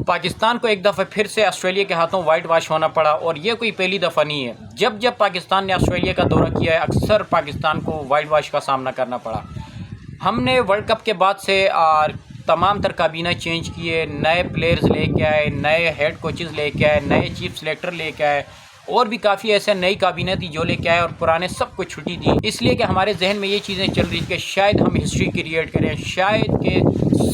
پاکستان کو ایک دفعہ پھر سے آسٹریلیا کے ہاتھوں وائٹ واش ہونا پڑا، اور یہ کوئی پہلی دفعہ نہیں ہے۔ جب جب پاکستان نے آسٹریلیا کا دورہ کیا ہے اکثر پاکستان کو وائٹ واش کا سامنا کرنا پڑا۔ ہم نے ورلڈ کپ کے بعد سے تمام تر کابینہ چینج کیے، نئے پلیئرز لے کے آئے، نئے ہیڈ کوچز لے کے آئے، نئے چیف سلیکٹر لے کے آئے، اور بھی کافی ایسے نئی کابینہ تھی جو لے کے آئے، اور پرانے سب کو چھٹی دی، اس لیے کہ ہمارے ذہن میں یہ چیزیں چل رہی تھی کہ شاید ہم ہسٹری کریٹ کریں، شاید کہ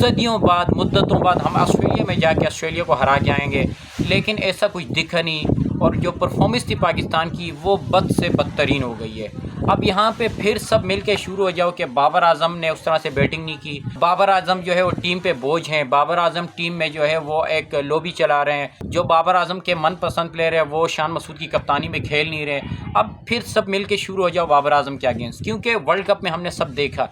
صدیوں بعد مدتوں بعد ہم آسٹریلیا میں جا کے آسٹریلیا کو ہرا کے آئیں گے، لیکن ایسا کچھ دکھا نہیں، اور جو پرفارمنس تھی پاکستان کی وہ بد سے بدترین ہو گئی ہے۔ اب یہاں پہ پھر سب مل کے شروع ہو جاؤ کہ بابر اعظم نے اس طرح سے بیٹنگ نہیں کی، بابر اعظم جو ہے وہ ٹیم پہ بوجھ ہیں، بابر اعظم ٹیم میں جو ہے وہ ایک لوبی چلا رہے ہیں، جو بابر اعظم کے من پسند پلیئر ہے وہ شان مسعود کی کپتانی میں کھیل نہیں رہے۔ اب پھر سب مل کے شروع ہو جاؤ بابر اعظم کے اگینسٹ، کیونکہ ورلڈ کپ میں ہم نے سب دیکھا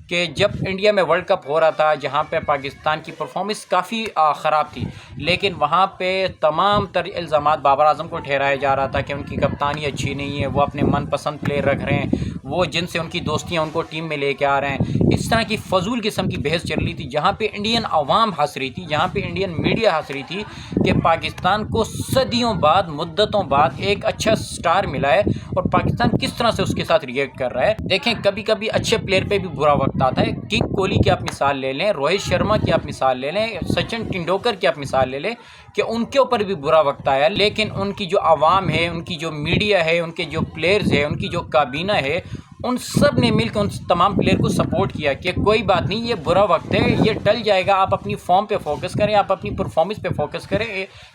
کہ جب انڈیا میں ورلڈ کپ ہو رہا تھا جہاں پہ پاکستان کی پرفارمنس کافی خراب تھی، لیکن وہاں پہ تمام تر الزامات بابر اعظم کو ٹھہرایا جا رہا تھا کہ ان کی کپتانی اچھی نہیں ہے، وہ اپنے من پسند پلیئر رکھ رہے ہیں، وہ جن سے ان کی دوستیاں ان کو ٹیم میں لے کے آ رہے ہیں۔ اس طرح کی فضول قسم کی بحث چل رہی تھی، جہاں پہ انڈین عوام ہنس رہی تھی، جہاں پہ انڈین میڈیا ہنس رہی تھی کہ پاکستان کو صدیوں بعد مدتوں بعد ایک اچھا سٹار ملا ہے، اور پاکستان کس طرح سے اس کے ساتھ ریئیکٹ کر رہا ہے۔ دیکھیں کبھی کبھی اچھے پلیئر پہ بھی برا وقت آتا ہے، کنگ کوہلی کی آپ مثال لے لیں، روہت شرما کی آپ مثال لے لیں، سچن ٹنڈولکر کی آپ مثال لے لیں کہ ان کے اوپر بھی برا وقت آیا، لیکن ان کی جو عوام ہے، ان کی جو میڈیا ہے، ان کے جو پلیئرز ہیں، ان کی جو کابینہ ہے، ان سب نے مل کے ان تمام پلیئر کو سپورٹ کیا کہ کوئی بات نہیں، یہ برا وقت ہے، یہ ٹل جائے گا، آپ اپنی فارم پہ فوکس کریں، آپ اپنی پرفارمنس پہ فوکس کریں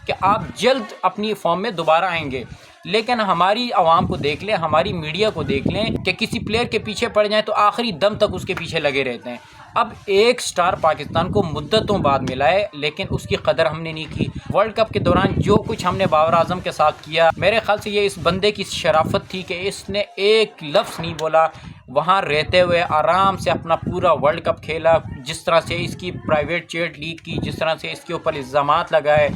کہ آپ جلد اپنی فارم میں دوبارہ آئیں گے۔ لیکن ہماری عوام کو دیکھ لیں، ہماری میڈیا کو دیکھ لیں کہ کسی پلیئر کے پیچھے پڑ جائیں تو آخری دم تک اس کے پیچھے لگے رہتے ہیں۔ اب ایک سٹار پاکستان کو مدتوں بعد ملا ہے، لیکن اس کی قدر ہم نے نہیں کی۔ ورلڈ کپ کے دوران جو کچھ ہم نے بابر اعظم کے ساتھ کیا، میرے خیال سے یہ اس بندے کی شرافت تھی کہ اس نے ایک لفظ نہیں بولا، وہاں رہتے ہوئے آرام سے اپنا پورا ورلڈ کپ کھیلا، جس طرح سے اس کی پرائیویٹ جیٹ لیک کی، جس طرح سے اس کے اوپر الزامات لگائے،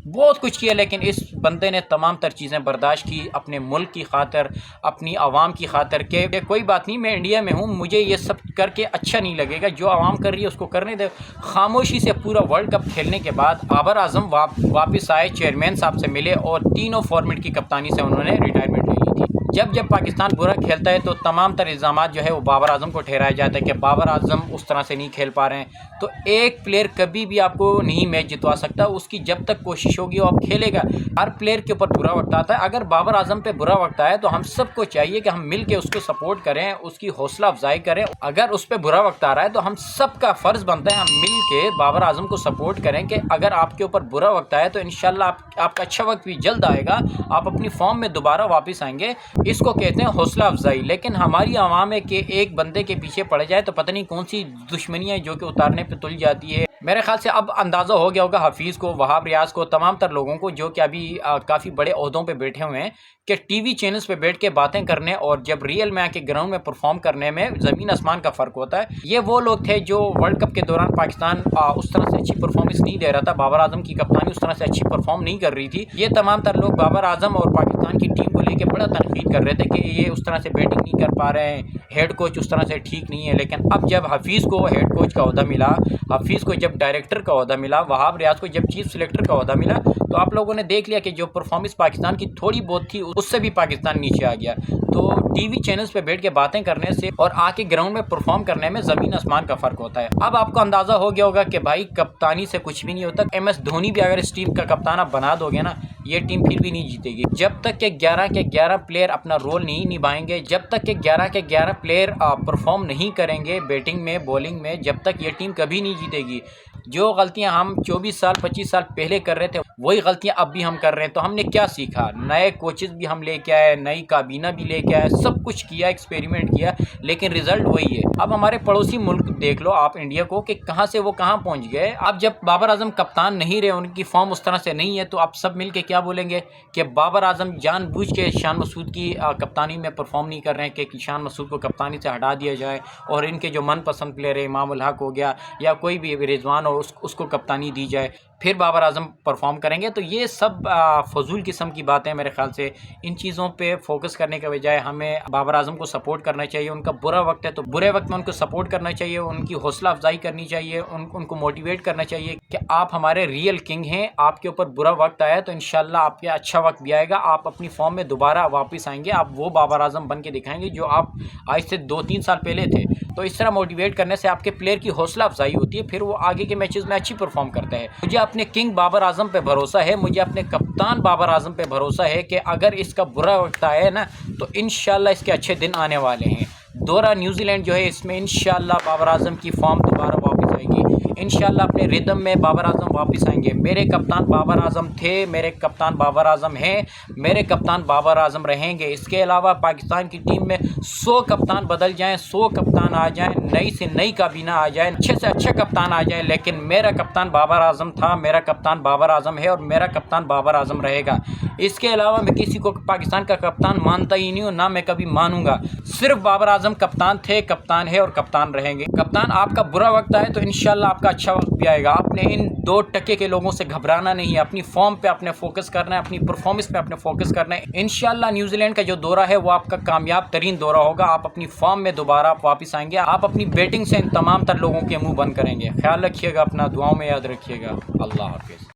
بہت کچھ کیا، لیکن اس بندے نے تمام تر چیزیں برداشت کی اپنے ملک کی خاطر، اپنی عوام کی خاطر، کہ کوئی بات نہیں، میں انڈیا میں ہوں، مجھے یہ سب کر کے اچھا نہیں لگے گا، جو عوام کر رہی ہے اس کو کرنے دے۔ خاموشی سے پورا ورلڈ کپ کھیلنے کے بعد بابر اعظم واپس آئے، چیئرمین صاحب سے ملے، اور تینوں فارمیٹ کی کپتانی سے انہوں نے ریٹائرمنٹ لے لی تھی۔ جب جب پاکستان برا کھیلتا ہے تو تمام تر الزامات جو ہے وہ بابر اعظم کو ٹھہرایا جاتا ہے کہ بابر اعظم اس طرح سے نہیں کھیل پا رہے ہیں۔ تو ایک پلیئر کبھی بھی آپ کو نہیں میچ جتوا سکتا، اس کی جب تک کوشش ہوگی وہ اب کھیلے گا۔ ہر پلیئر کے اوپر برا وقت آتا ہے، اگر بابر اعظم پہ برا وقت آئے تو ہم سب کو چاہیے کہ ہم مل کے اس کو سپورٹ کریں، اس کی حوصلہ افزائی کریں۔ اگر اس پہ برا وقت آ رہا ہے تو ہم سب کا فرض بنتا ہے ہم مل کے بابر اعظم کو سپورٹ کریں کہ اگر آپ کے اوپر برا وقت آئے تو انشاءاللہ آپ کا اچھا وقت بھی جلد آئے گا، آپ اپنی فارم میں دوبارہ واپس آئیں گے۔ اس کو کہتے ہیں حوصلہ افزائی۔ لیکن ہماری عوام ہے کہ ایک بندے کے پیچھے پڑ جائے تو پتہ نہیں کون سی دشمنیاں جو کہ اتارنے پہ تل جاتی ہے۔ میرے خیال سے اب اندازہ ہو گیا ہوگا حفیظ کو، وہاب ریاض کو، تمام تر لوگوں کو جو کہ ابھی کافی بڑے عہدوں پہ بیٹھے ہوئے ہیں، کہ ٹی وی چینلز پہ بیٹھ کے باتیں کرنے اور جب ریئل میں آ کے گراؤنڈ میں پرفارم کرنے میں زمین آسمان کا فرق ہوتا ہے۔ یہ وہ لوگ تھے جو ورلڈ کپ کے دوران پاکستان اس طرح سے اچھی پرفارمنس نہیں دے رہا تھا، بابر اعظم کی کپتانی اس طرح سے اچھی پرفارم نہیں کر رہی تھی، یہ تمام تر لوگ بابر اعظم اور پاکستان کی ٹیم کو لے کے بڑا تنقید کر رہے تھے کہ یہ اس طرح سے بیٹنگ نہیں کر پا رہے ہیں، ہیڈ کوچ اس طرح سے ٹھیک نہیں ہے۔ لیکن اب جب حفیظ کو ہیڈ کوچ کا عہدہ ملا، حفیظ کو جب ڈائریکٹر کا عہدہ ملا، وہاب ریاض کو جب چیف سلیکٹر کا عہدہ ملا، تو آپ لوگوں نے دیکھ لیا کہ جو پرفارمنس پاکستان کی تھوڑی بہت تھی اس سے بھی پاکستان نیچے آ گیا۔ تو ٹی وی چینلز پہ بیٹھ کے باتیں کرنے سے اور آ کے گراؤنڈ میں پرفارم کرنے میں زمین آسمان کا فرق ہوتا ہے۔ اب آپ کو اندازہ ہو گیا ہوگا کہ بھائی کپتانی سے کچھ بھی نہیں ہوتا، ایم ایس دھونی بھی اگر اس ٹیم کا کپتان آپ بنا دو گے نا، یہ ٹیم پھر بھی نہیں جیتے گی۔ جب تک کہ 11 کے 11 پلیئر اپنا رول نہیں نبھائیں گے، جب تک کہ 11 کے 11 پلیئر پرفارم نہیں کریں گے بیٹنگ میں، بولنگ میں، جب تک یہ ٹیم کبھی نہیں جیتے گی۔ جو غلطیاں ہم 24 سال 25 سال پہلے کر رہے تھے وہی غلطیاں اب بھی ہم کر رہے ہیں۔ تو ہم نے کیا سیکھا؟ نئے کوچز بھی ہم لے کے آئے، نئی کابینہ بھی لے کے آئے، سب کچھ کیا، ایکسپیریمنٹ کیا، لیکن رزلٹ وہی ہے۔ اب ہمارے پڑوسی ملک دیکھ لو آپ انڈیا کو کہ کہاں سے وہ کہاں پہنچ گئے۔ اب جب بابر اعظم کپتان نہیں رہے، ان کی فارم اس طرح سے نہیں ہے، تو آپ سب مل کے کیا بولیں گے کہ بابر اعظم جان بوجھ کے شان مسعود کی کپتانی میں پرفارم نہیں کر رہے ہیں کہ شان مسعود کو کپتانی سے ہٹا دیا جائے، اور ان کے جو من پسند پلیئر ہے امام الحق ہو گیا یا کوئی بھی رضوان ہو اس کو کپتانی دی جائے، پھر بابر اعظم پرفارم کریں گے. تو یہ سب فضول قسم کی باتیں میرے خیال سے. ان چیزوں پہ فوکس کرنے کے بجائے ہمیں بابر اعظم کو سپورٹ کرنا چاہیے. ان کا برا وقت ہے تو برے وقت میں ان کو سپورٹ کرنا چاہیے، ان کی حوصلہ افزائی کرنی چاہیے، ان کو موٹیویٹ کرنا چاہیے کہ آپ ہمارے ریئل کنگ ہیں. آپ کے اوپر برا وقت آیا تو انشاءاللہ آپ کے اچھا وقت بھی آئے گا، آپ اپنی فارم میں دوبارہ واپس آئیں گے، آپ وہ بابر اعظم بن کے دکھائیں گے جو آپ آج سے 2-3 سال پہلے تھے. تو اس طرح موٹیویٹ کرنے سے آپ کے پلیئر کی حوصلہ افزائی ہوتی ہے، پھر وہ آگے کے میچز میں اچھی پرفارم کرتا ہے. مجھے اپنے کنگ بابر اعظم پہ بھروسہ ہے، مجھے اپنے کپتان بابر اعظم پہ بھروسہ ہے کہ اگر اس کا برا وقت آیا نا تو انشاءاللہ اس کے اچھے دن آنے والے ہیں. دورہ نیوزی لینڈ جو ہے اس میں انشاءاللہ بابر اعظم کی فارم دوبارہ واپس آئے گی. انشاءاللہ اپنے ردم میں بابر اعظم واپس آئیں گے. میرے کپتان بابر اعظم تھے، میرے کپتان بابر اعظم ہیں، میرے کپتان بابر اعظم رہیں گے. اس کے علاوہ پاکستان کی ٹیم میں 100 کپتان بدل جائیں، 100 کپتان آ جائیں، نئی سے نئی کابینہ آ جائیں، اچھے سے اچھے کپتان آ جائیں، لیکن میرا کپتان بابر اعظم تھا، میرا کپتان بابر اعظم ہے اور میرا کپتان بابر اعظم رہے گا. اس کے علاوہ میں کسی کو پاکستان کا کپتان مانتا ہی نہیں ہوں، نہ میں کبھی مانوں گا. صرف بابر اعظم کپتان تھے، کپتان ہے اور کپتان رہیں گے. کپتان آپ کا برا وقت آئے تو انشاءاللہ آپ کا اچھا وقت بھی آئے گا. آپ نے ان 2 ٹکے کے لوگوں سے گھبرانا نہیں ہے، اپنی فارم پہ اپنے فوکس کرنا ہے، اپنی پرفارمنس پہ اپنے فوکس کرنا ہے. انشاءاللہ نیوزی لینڈ کا جو دورہ ہے وہ آپ کا کامیاب ترین دورہ ہوگا. آپ اپنی فارم میں دوبارہ واپس آئیں گے، آپ اپنی بیٹنگ سے ان تمام تر لوگوں کے منہ بند کریں گے. خیال رکھیے گا اپنا، دعاؤں میں یاد رکھیے گا. اللہ حافظ.